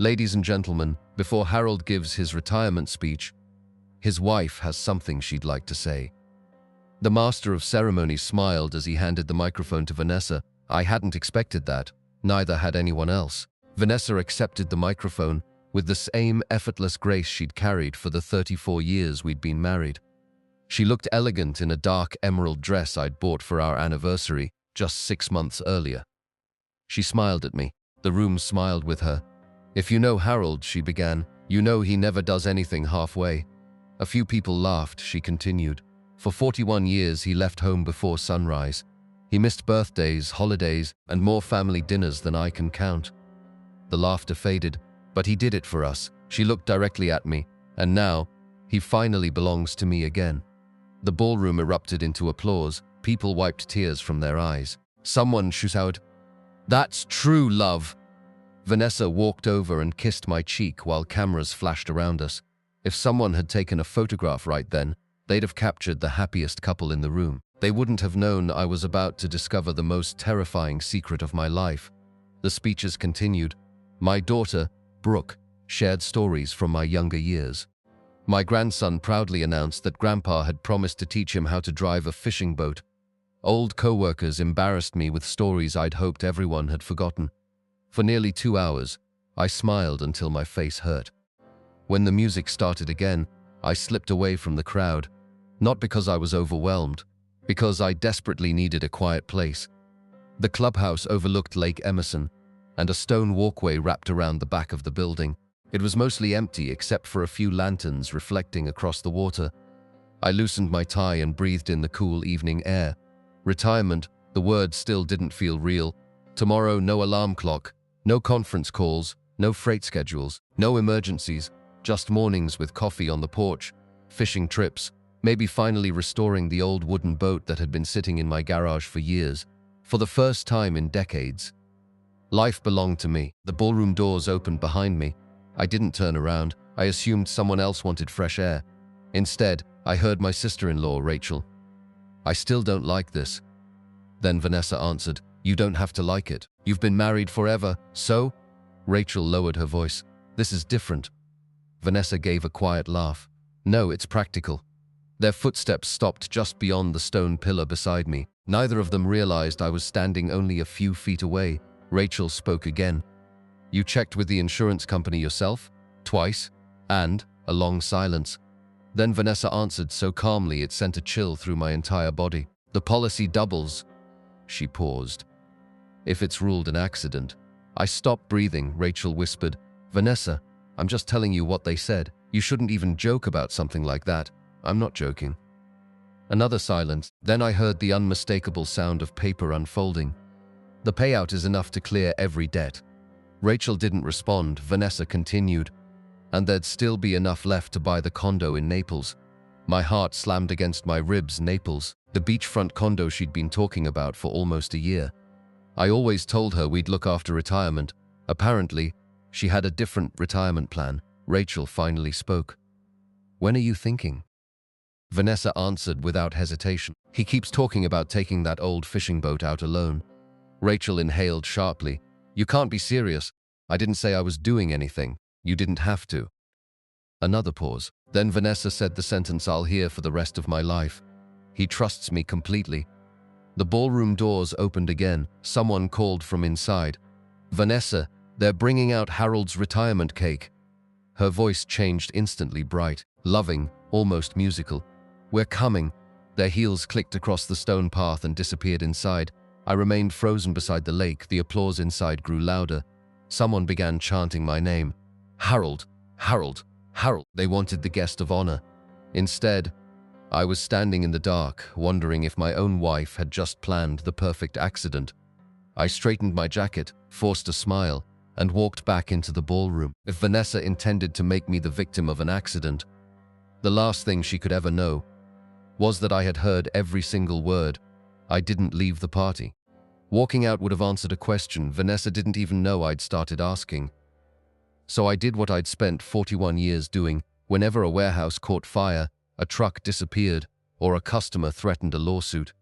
Ladies and gentlemen, before Harold gives his retirement speech, his wife has something she'd like to say. The master of ceremonies smiled as he handed the microphone to Vanessa. I hadn't expected that. Neither had anyone else. Vanessa accepted the microphone with the same effortless grace she'd carried for the 34 years we'd been married. She looked elegant in a dark emerald dress I'd bought for our anniversary just 6 months earlier. She smiled at me. The room smiled with her. "If you know Harold," she began, "you know he never does anything halfway." A few people laughed, she continued. "For 41 years he left home before sunrise. He missed birthdays, holidays, and more family dinners than I can count." The laughter faded, but he did it for us. She looked directly at me, and now, he finally belongs to me again. The ballroom erupted into applause. People wiped tears from their eyes. Someone shouted, "That's true love!" Vanessa walked over and kissed my cheek while cameras flashed around us. If someone had taken a photograph right then, they'd have captured the happiest couple in the room. They wouldn't have known I was about to discover the most terrifying secret of my life. The speeches continued. My daughter, Brooke, shared stories from my younger years. My grandson proudly announced that Grandpa had promised to teach him how to drive a fishing boat. Old coworkers embarrassed me with stories I'd hoped everyone had forgotten. For nearly 2 hours, I smiled until my face hurt. When the music started again, I slipped away from the crowd, not because I was overwhelmed, because I desperately needed a quiet place. The clubhouse overlooked Lake Emerson, and a stone walkway wrapped around the back of the building. It was mostly empty except for a few lanterns reflecting across the water. I loosened my tie and breathed in the cool evening air. Retirement, the word still didn't feel real. Tomorrow, no alarm clock, no conference calls, no freight schedules, no emergencies, just mornings with coffee on the porch, fishing trips, maybe finally restoring the old wooden boat that had been sitting in my garage for years. For the first time in decades, life belonged to me. The ballroom doors opened behind me. I didn't turn around. I assumed someone else wanted fresh air. Instead, I heard my sister-in-law, Rachel. "I still don't like this." Then Vanessa answered, "You don't have to like it. You've been married forever, so?" Rachel lowered her voice. "This is different." Vanessa gave a quiet laugh. "No, it's practical." Their footsteps stopped just beyond the stone pillar beside me. Neither of them realized I was standing only a few feet away. Rachel spoke again. "You checked with the insurance company yourself? Twice?" And a long silence. Then Vanessa answered so calmly it sent a chill through my entire body. "The policy doubles." She paused. "If it's ruled an accident." I stopped breathing. Rachel whispered, "Vanessa, I'm just telling you what they said. You shouldn't even joke about something like that." "I'm not joking." Another silence. Then I heard the unmistakable sound of paper unfolding. "The payout is enough to clear every debt." Rachel didn't respond. Vanessa continued, "And there'd still be enough left to buy the condo in Naples." My heart slammed against my ribs. Naples, the beachfront condo she'd been talking about for almost a year. I always told her we'd look after retirement. Apparently, she had a different retirement plan. Rachel finally spoke. "When are you thinking?" Vanessa answered without hesitation. "He keeps talking about taking that old fishing boat out alone." Rachel inhaled sharply. "You can't be serious. I didn't say I was doing anything. You didn't have to." Another pause. Then Vanessa said the sentence I'll hear for the rest of my life. "He trusts me completely." The ballroom doors opened again. Someone called from inside. "Vanessa, they're bringing out Harold's retirement cake." Her voice changed instantly, bright, loving, almost musical. "We're coming." Their heels clicked across the stone path and disappeared inside. I remained frozen beside the lake. The applause inside grew louder. Someone began chanting my name. "Harold, Harold, Harold." They wanted the guest of honor. Instead, I was standing in the dark, wondering if my own wife had just planned the perfect accident. I straightened my jacket, forced a smile, and walked back into the ballroom. If Vanessa intended to make me the victim of an accident, the last thing she could ever know was that I had heard every single word. I didn't leave the party. Walking out would have answered a question Vanessa didn't even know I'd started asking. So I did what I'd spent 41 years doing. Whenever a warehouse caught fire, a truck disappeared, or a customer threatened a lawsuit,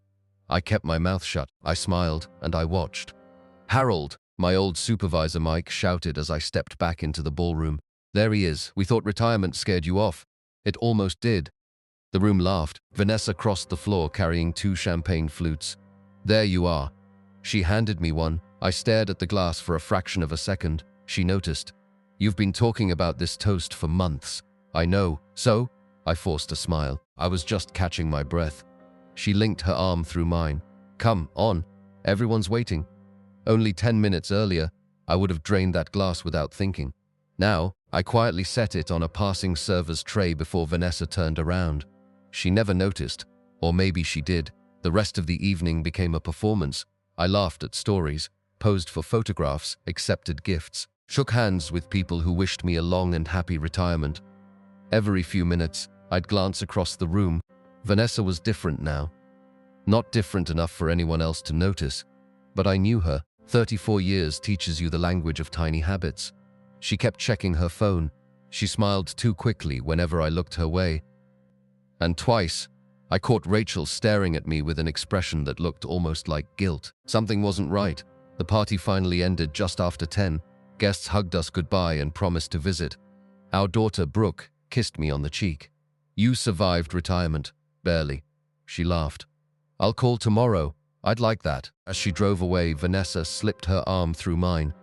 I kept my mouth shut. I smiled, and I watched. Harold, My old supervisor Mike shouted as I stepped back into the ballroom. There he is. We thought retirement scared you off. It almost did. The room laughed. Vanessa crossed the floor carrying 2 champagne flutes. There you are. She handed me one. I stared at the glass for a fraction of a second. She noticed. You've been talking about this toast for months. I know. So? I forced a smile. I was just catching my breath. She linked her arm through mine. Come on. Everyone's waiting. Only 10 minutes earlier, I would have drained that glass without thinking. Now, I quietly set it on a passing server's tray before Vanessa turned around. She never noticed, or maybe she did. The rest of the evening became a performance. I laughed at stories, posed for photographs, accepted gifts, shook hands with people who wished me a long and happy retirement. Every few minutes, I'd glance across the room. Vanessa was different now. Not different enough for anyone else to notice, but I knew her. 34 years teaches you the language of tiny habits. She kept checking her phone. She smiled too quickly whenever I looked her way. And twice, I caught Rachel staring at me with an expression that looked almost like guilt. Something wasn't right. The party finally ended just after 10. Guests hugged us goodbye and promised to visit. Our daughter, Brooke, kissed me on the cheek. You survived retirement. Barely. She laughed. I'll call tomorrow. I'd like that. As she drove away, Vanessa slipped her arm through mine.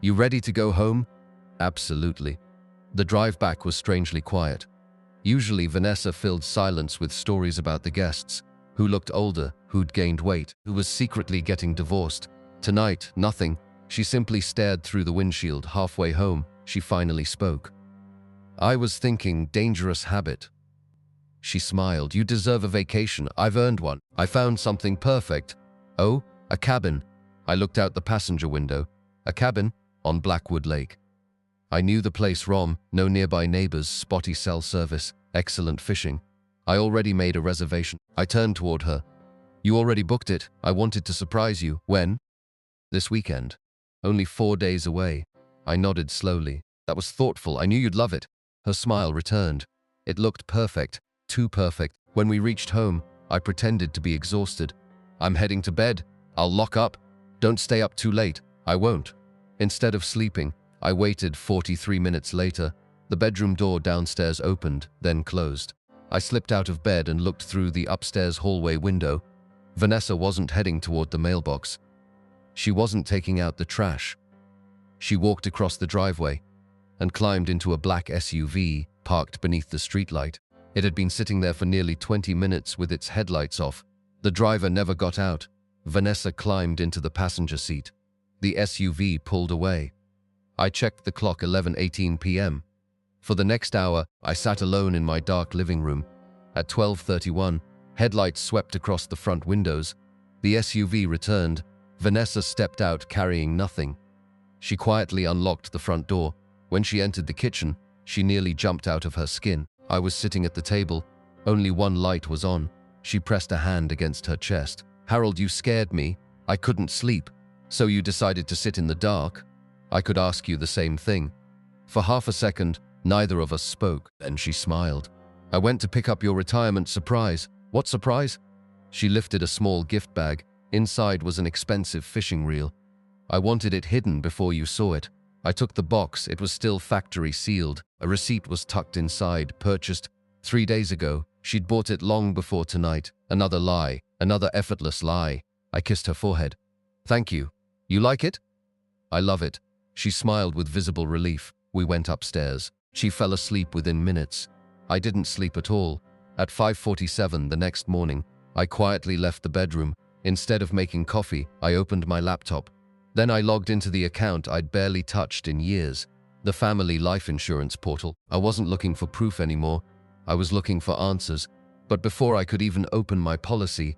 You ready to go home? Absolutely. The drive back was strangely quiet. Usually, Vanessa filled silence with stories about the guests, who looked older, who'd gained weight, who was secretly getting divorced. Tonight, nothing. She simply stared through the windshield. Halfway home, she finally spoke. I was thinking, dangerous habit. She smiled. You deserve a vacation. I've earned one. I found something perfect. Oh, a cabin. I looked out the passenger window. A cabin on Blackwood Lake. I knew the place wrong. No nearby neighbors, spotty cell service, excellent fishing. I already made a reservation. I turned toward her. You already booked it. I wanted to surprise you. When? This weekend. Only 4 days away. I nodded slowly. That was thoughtful. I knew you'd love it. Her smile returned. It looked perfect. Too perfect. When we reached home, I pretended to be exhausted. I'm heading to bed. I'll lock up. Don't stay up too late. I won't. Instead of sleeping, I waited. 43 minutes later, the bedroom door downstairs opened, then closed. I slipped out of bed and looked through the upstairs hallway window. Vanessa wasn't heading toward the mailbox. She wasn't taking out the trash. She walked across the driveway and climbed into a black SUV parked beneath the streetlight. It had been sitting there for nearly 20 minutes with its headlights off. The driver never got out. Vanessa climbed into the passenger seat. The SUV pulled away. I checked the clock. 11:18 p.m. For the next hour, I sat alone in my dark living room. At 12:31, headlights swept across the front windows. The SUV returned. Vanessa stepped out carrying nothing. She quietly unlocked the front door. When she entered the kitchen, she nearly jumped out of her skin. I was sitting at the table. Only one light was on. She pressed a hand against her chest. Harold, you scared me. I couldn't sleep. So you decided to sit in the dark? I could ask you the same thing. For half a second, neither of us spoke, then she smiled. I went to pick up your retirement surprise. What surprise? She lifted a small gift bag. Inside was an expensive fishing reel. I wanted it hidden before you saw it. I took the box. It was still factory sealed. A receipt was tucked inside, purchased 3 days ago. She'd bought it long before tonight. Another lie, another effortless lie. I kissed her forehead. Thank you. You like it? I love it. She smiled with visible relief. We went upstairs. She fell asleep within minutes. I didn't sleep at all. At 5:47 the next morning, I quietly left the bedroom. Instead of making coffee, I opened my laptop. Then I logged into the account I'd barely touched in years, the family life insurance portal. I wasn't looking for proof anymore. I was looking for answers. But before I could even open my policy,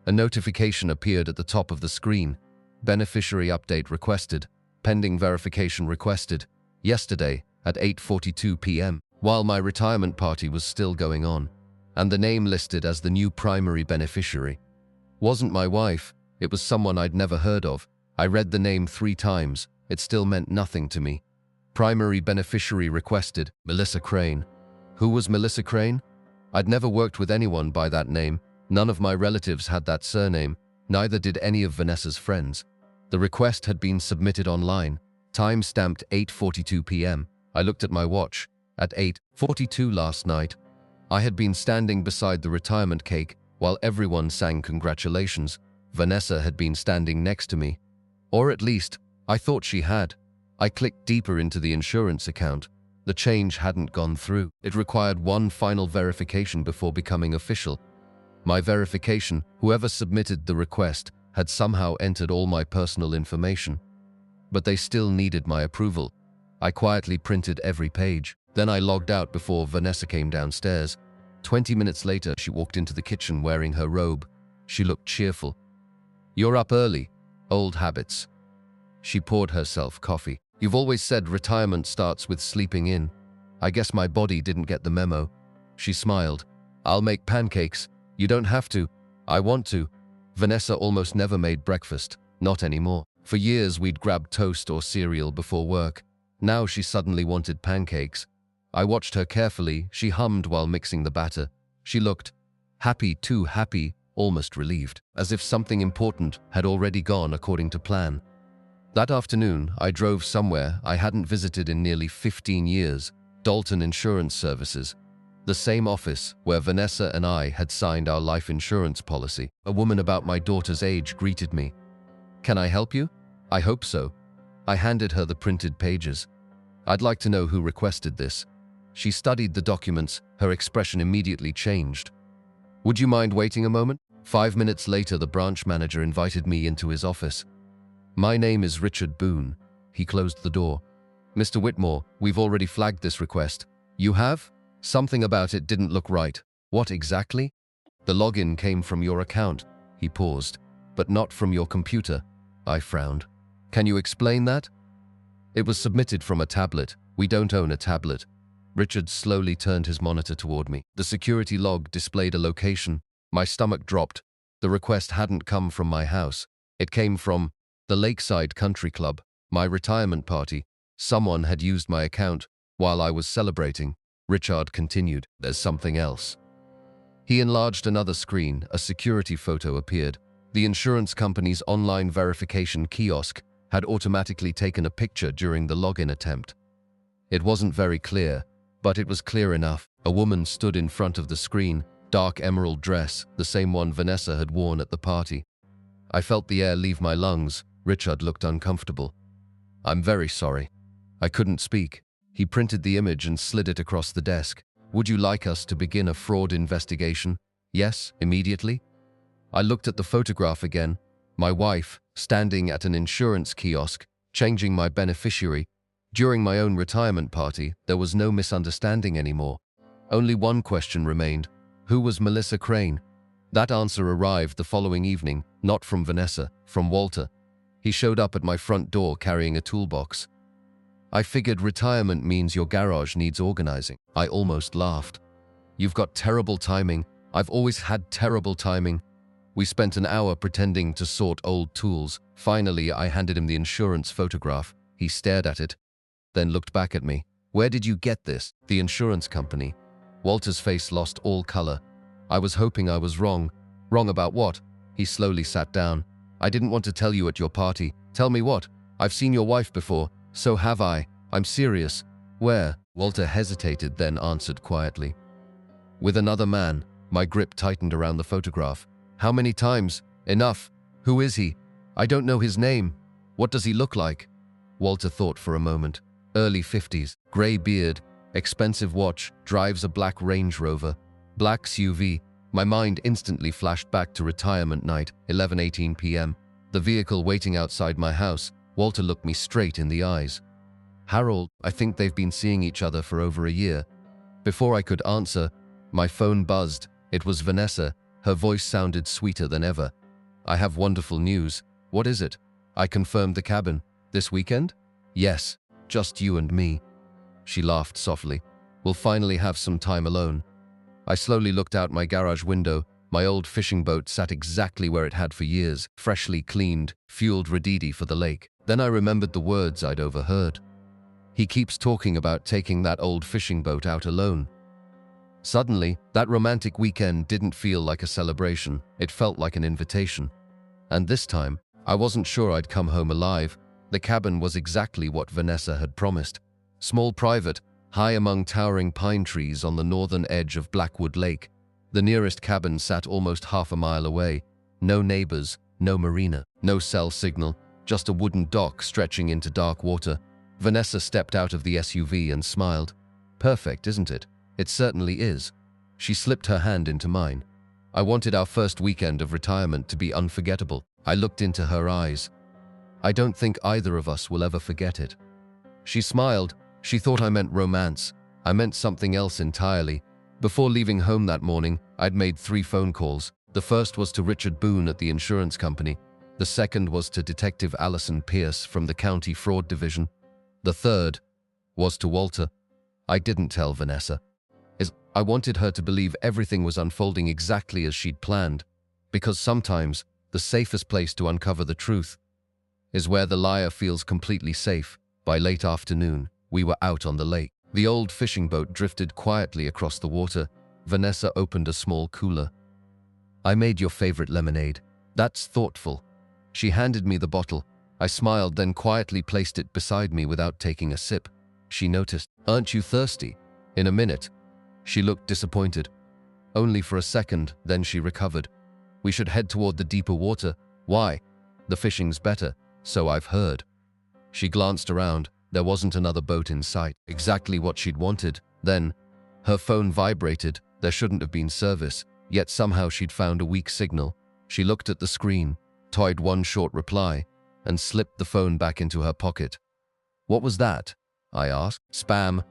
a notification appeared at the top of the screen. Beneficiary update requested. Pending verification requested. Yesterday at 8:42 p.m., while my retirement party was still going on, and the name listed as the new primary beneficiary. Wasn't my wife. It was someone I'd never heard of. I read the name 3 times. It still meant nothing to me. Primary beneficiary requested, Melissa Crane. Who was Melissa Crane? I'd never worked with anyone by that name. None of my relatives had that surname. Neither did any of Vanessa's friends. The request had been submitted online, time stamped 8:42 p.m. I looked at my watch. At 8:42 last night, I had been standing beside the retirement cake while everyone sang congratulations. Vanessa had been standing next to me. Or at least, I thought she had. I clicked deeper into the insurance account. The change hadn't gone through. It required one final verification before becoming official. My verification, whoever submitted the request, had somehow entered all my personal information. But they still needed my approval. I quietly printed every page. Then I logged out before Vanessa came downstairs. 20 minutes later, she walked into the kitchen wearing her robe. She looked cheerful. "You're up early. Old habits." She poured herself coffee. "You've always said retirement starts with sleeping in. I guess my body didn't get the memo." She smiled. "I'll make pancakes. You don't have to. I want to." Vanessa almost never made breakfast. Not anymore. For years, we'd grabbed toast or cereal before work. Now she suddenly wanted pancakes. I watched her carefully. She hummed while mixing the batter. She looked happy, too happy, almost relieved, as if something important had already gone according to plan. That afternoon, I drove somewhere I hadn't visited in nearly 15 years, Dalton Insurance Services, the same office where Vanessa and I had signed our life insurance policy. A woman about my daughter's age greeted me. "Can I help you?" "I hope so." I handed her the printed pages. "I'd like to know who requested this." She studied the documents. Her expression immediately changed. "Would you mind waiting a moment?" 5 minutes later, the branch manager invited me into his office. "My name is Richard Boone." He closed the door. "Mr. Whitmore, we've already flagged this request." "You have?" "Something about it didn't look right." "What exactly?" "The login came from your account." He paused. "But not from your computer." I frowned. "Can you explain that?" "It was submitted from a tablet. We don't own a tablet." Richard slowly turned his monitor toward me. The security log displayed a location. My stomach dropped. The request hadn't come from my house. It came from the Lakeside Country Club, my retirement party. Someone had used my account while I was celebrating. Richard continued, "There's something else." He enlarged another screen. A security photo appeared. The insurance company's online verification kiosk had automatically taken a picture during the login attempt. It wasn't very clear, but it was clear enough. A woman stood in front of the screen, dark emerald dress, the same one Vanessa had worn at the party. I felt the air leave my lungs. Richard looked uncomfortable. "I'm very sorry." I couldn't speak. He printed the image and slid it across the desk. "Would you like us to begin a fraud investigation?" "Yes, immediately." I looked at the photograph again. My wife, standing at an insurance kiosk, changing my beneficiary. During my own retirement party, there was no misunderstanding anymore. Only one question remained. Who was Melissa Crane? That answer arrived the following evening, not from Vanessa, from Walter. He showed up at my front door carrying a toolbox. "I figured retirement means your garage needs organizing." I almost laughed. "You've got terrible timing. I've always had terrible timing." We spent an hour pretending to sort old tools. Finally, I handed him the insurance photograph. He stared at it, then looked back at me. "Where did you get this?" "The insurance company." Walter's face lost all color. I was hoping I was wrong. "Wrong about what?" He slowly sat down. "I didn't want to tell you at your party." "Tell me what?" "I've seen your wife before." "So have I." "I'm serious." "Where?" Walter hesitated, then answered quietly. "With another man." My grip tightened around the photograph. "How many times?" "Enough." "Who is he?" "I don't know his name." "What does he look like?" Walter thought for a moment. Early 50s, gray beard, expensive watch, drives a black Range Rover, black SUV. My mind instantly flashed back to retirement night, 11:18 p.m. The vehicle waiting outside my house. Walter looked me straight in the eyes. "Harold, I think they've been seeing each other for over a year." Before I could answer, my phone buzzed. It was Vanessa. Her voice sounded sweeter than ever. "I have wonderful news." "What is it?" I confirmed the cabin. "This weekend?" "Yes, just you and me." She laughed softly. "We'll finally have some time alone." I slowly looked out my garage window. My old fishing boat sat exactly where it had for years, freshly cleaned, fueled ready for the lake. Then I remembered the words I'd overheard. "He keeps talking about taking that old fishing boat out alone." Suddenly, that romantic weekend didn't feel like a celebration. It felt like an invitation. And this time, I wasn't sure I'd come home alive. The cabin was exactly what Vanessa had promised. Small, private, high among towering pine trees on the northern edge of Blackwood Lake. The nearest cabin sat almost half a mile away. No neighbors, no marina, no cell signal, just a wooden dock stretching into dark water. Vanessa stepped out of the SUV and smiled. Perfect, isn't it? It certainly is. She slipped her hand into mine. I wanted our first weekend of retirement to be unforgettable. I looked into her eyes. I don't think either of us will ever forget it. She smiled. She thought I meant romance. I meant something else entirely. Before leaving home that morning, I'd made 3 phone calls. The first was to Richard Boone at the insurance company. The second was to Detective Allison Pierce from the County Fraud Division. The third was to Walter. I didn't tell Vanessa. I wanted her to believe everything was unfolding exactly as she'd planned, because sometimes the safest place to uncover the truth is where the liar feels completely safe. By late afternoon, we were out on the lake. The old fishing boat drifted quietly across the water. Vanessa opened a small cooler. I made your favorite lemonade. That's thoughtful. She handed me the bottle. I smiled, then quietly placed it beside me without taking a sip. She noticed. Aren't you thirsty? In a minute. She looked disappointed. Only for a second, then she recovered. We should head toward the deeper water. Why? The fishing's better, so I've heard. She glanced around. There wasn't another boat in sight. Exactly what she'd wanted. Then, her phone vibrated. There shouldn't have been service, yet somehow she'd found a weak signal. She looked at the screen, typed one short reply, and slipped the phone back into her pocket. What was that? I asked. Spam.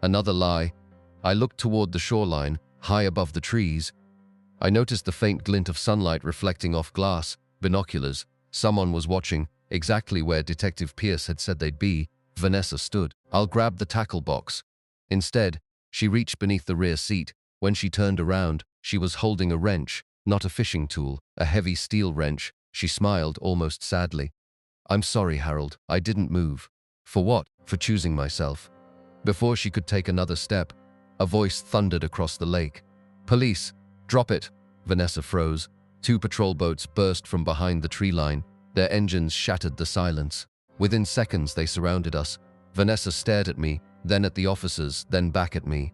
Another lie. I looked toward the shoreline, high above the trees. I noticed the faint glint of sunlight reflecting off glass. Binoculars. Someone was watching, exactly where Detective Pierce had said they'd be. Vanessa stood. I'll grab the tackle box. Instead, she reached beneath the rear seat. When she turned around, she was holding a wrench, not a fishing tool, a heavy steel wrench. She smiled almost sadly. I'm sorry, Harold. I didn't move. For what? For choosing myself. Before she could take another step, a voice thundered across the lake. Police! Drop it! Vanessa froze. 2 patrol boats burst from behind the tree line. Their engines shattered the silence. Within seconds, they surrounded us. Vanessa stared at me, then at the officers, then back at me.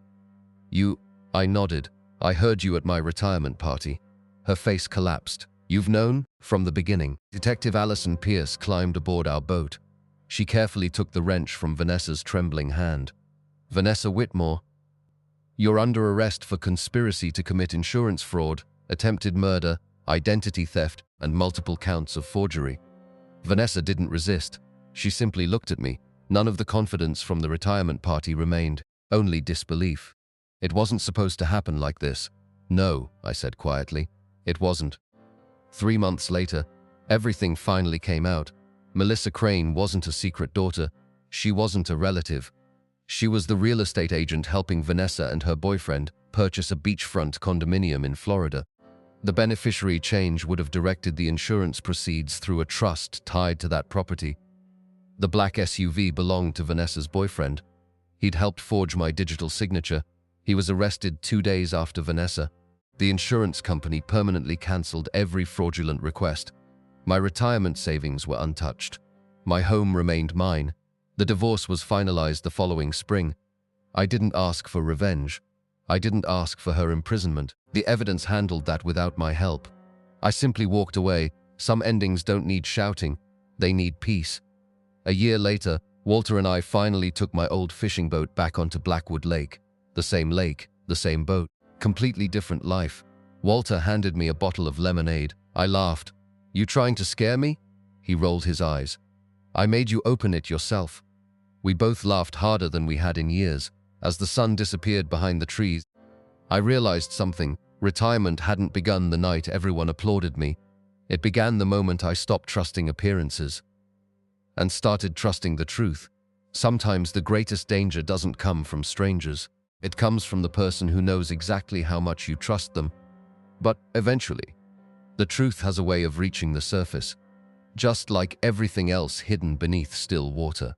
You... I nodded. I heard you at my retirement party. Her face collapsed. You've known? From the beginning. Detective Allison Pierce climbed aboard our boat. She carefully took the wrench from Vanessa's trembling hand. Vanessa Whitmore, you're under arrest for conspiracy to commit insurance fraud, attempted murder, identity theft, and multiple counts of forgery. Vanessa didn't resist. She simply looked at me. None of the confidence from the retirement party remained, only disbelief. It wasn't supposed to happen like this. No, I said quietly. It wasn't. 3 months later, everything finally came out. Melissa Crane wasn't a secret daughter. She wasn't a relative. She was the real estate agent helping Vanessa and her boyfriend purchase a beachfront condominium in Florida. The beneficiary change would have directed the insurance proceeds through a trust tied to that property. The black SUV belonged to Vanessa's boyfriend. He'd helped forge my digital signature. He was arrested 2 days after Vanessa. The insurance company permanently canceled every fraudulent request. My retirement savings were untouched. My home remained mine. The divorce was finalized the following spring. I didn't ask for revenge. I didn't ask for her imprisonment. The evidence handled that without my help. I simply walked away. Some endings don't need shouting. They need peace. A year later, Walter and I finally took my old fishing boat back onto Blackwood Lake. The same boat, completely different life. Walter handed me a bottle of lemonade. I laughed. You trying to scare me? He rolled his eyes. I made you open it yourself. We both laughed harder than we had in years. As the sun disappeared behind the trees, I realized something. Retirement hadn't begun the night everyone applauded me. It began the moment I stopped trusting appearances and started trusting the truth. Sometimes the greatest danger doesn't come from strangers. It comes from the person who knows exactly how much you trust them. But eventually, the truth has a way of reaching the surface, just like everything else hidden beneath still water.